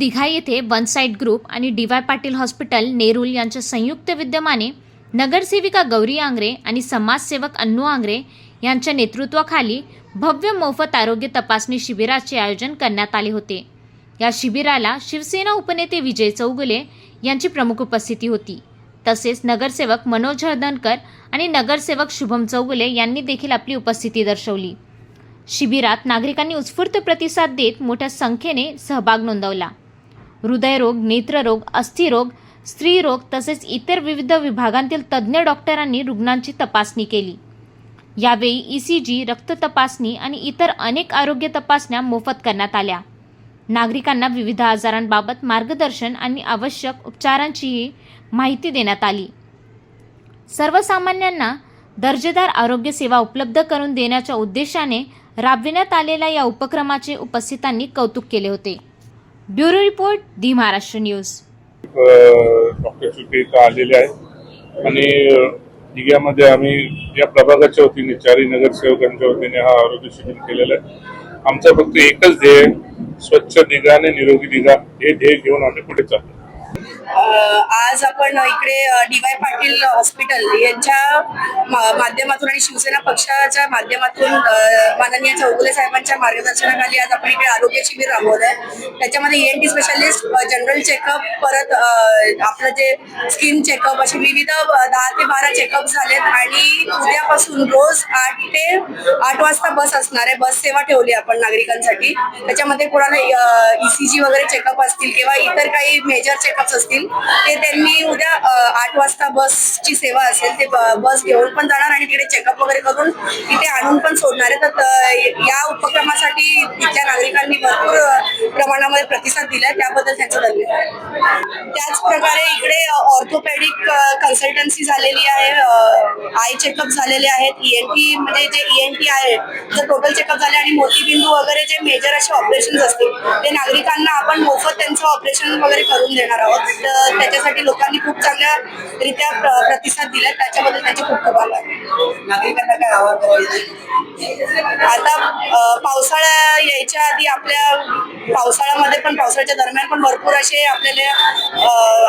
दिघा येथे one side group आणि DY. Patil hospital Nerul यांच्या संयुक्त विद्यमाने नगरसेविका गौरी आंग्रे आणि समाजसेवक अन्नू आंग्रे यांच्या नेतृत्वाखाली भव्य मोफत आरोग्य तपासणी शिबिराचे आयोजन करण्यात आले होते। या शिबिराला शिवसेना उपनेते विजय चौगुले यांची प्रमुख उपस्थिती होती। तसेच नगरसेवक मनोज हळदणकर आणि नगरसेवक शुभम चौगुले यांनी देखील आपली उपस्थिती दर्शवली। शिबिरात नागरिकांनी उत्स्फूर्त प्रतिसाद देत मोठ्या संख्येने सहभाग नोंदवला। हृदयरोग, नेत्ररोग, अस्थिरोग, स्त्रीरोग तसेच इतर विविध विभागांतील तज्ज्ञ डॉक्टरांनी रुग्णांची तपासणी केली। यावेळी ECG, रक्त तपासणी आणि इतर अनेक आरोग्य तपासण्या मोफत करण्यात आल्या। नागरिकांना विविध आजारांबाबत मार्गदर्शन आणि आवश्यक उपचारांचीही माहिती देण्यात आली। सर्वसामान्यांना दर्जेदार आरोग्य सेवा उपलब्ध करून देण्याच्या उद्देशाने राबविण्यात आलेल्या या उपक्रमाचे उपस्थितांनी कौतुक केले होते। ब्युरो रिपोर्ट, दी महाराष्ट्र न्यूज। डॉक्टर सुटे आलेले आहेत आणि दिघ्यामध्ये आम्ही या प्रभागाच्या वतीने चारही नगरसेवकांच्या वतीने हा आरोग्य शिबिर केलेलं आहे। आमचा फक्त एकच ध्येय, स्वच्छ दिघा आणि निरोगी दिघा हे ध्येय घेऊन आम्ही पुढे चाललो। आज आपण इकडे डी.वाय. पाटील हॉस्पिटल यांच्या माध्यमातून आणि शिवसेना पक्षाच्या माध्यमातून माननीय चौगुले साहेबांच्या मार्गदर्शनाखाली आज आपण इकडे आरोग्य शिबिर राबवलंय। त्याच्यामध्ये ENT स्पेशालिस्ट, जनरल चेकअप, परत आपलं जे स्किन चेकअप असे विविध 10 ते 12 चेकअप झालेत आणि उद्यापासून रोज 8 ते 8 वाजता बस असणार आहे। बस सेवा ठेवली आपण नागरिकांसाठी। त्याच्यामध्ये कोणाला ECG वगैरे चेकअप असतील किंवा इतर काही मेजर चेकअप्स असतील ते त्यांनी उद्या 8 वाजता बसची सेवा असेल ते बस घेऊन पण जाणार आणि तिकडे चेकअप वगैरे करून तिथे आणून पण सोडणार आहे। तर या उपक्रमासाठी इथल्या नागरिकांनी भरपूर प्रमाणामध्ये प्रतिसाद दिलाय, त्याबद्दल त्यांचं धन्यवाद। त्याच प्रकारे इकडे ऑर्थोपेडिक कन्सल्टन्सी झालेली आहे, आय चेकअप झालेले आहेत, ENT म्हणजे जे ENT आहे तर टोटल चेकअप झाले आणि मोतीबिंदू वगैरे जे मेजर असे ऑपरेशन्स असतील ते नागरिकांना आपण मोफत त्यांचं ऑपरेशन वगैरे करून देणार आहोत। त्याच्यासाठी लोकांनी खूप चांगल्या रित्या प्रतिसाद दिला, त्याच्याबद्दल त्यांचे खूप खूप आभार। नागरिकांना काय आवाहन आता पावसाळा यायच्या आधी आपल्या पावसाळ्यामध्ये पण पावसाळ्याच्या दरम्यान पण भरपूर असे आपल्याला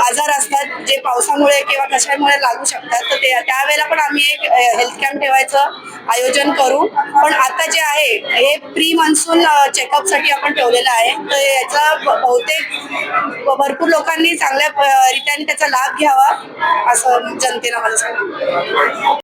आजार असतात जे पावसामुळे किंवा कशामुळे लागू शकतात। तर त्यावेळेला पण आम्ही एक हेल्थ कॅम्प ठेवायचं आयोजन करू। पण आता जे आहे हे प्री मान्सून चेकअपसाठी आपण ठेवलेलं आहे। तर याचा बहुतेक भरपूर लोकांनी चांगल्या रीतीने त्याचा लाभ घ्यावा असं जनतेला मला सांगायचं।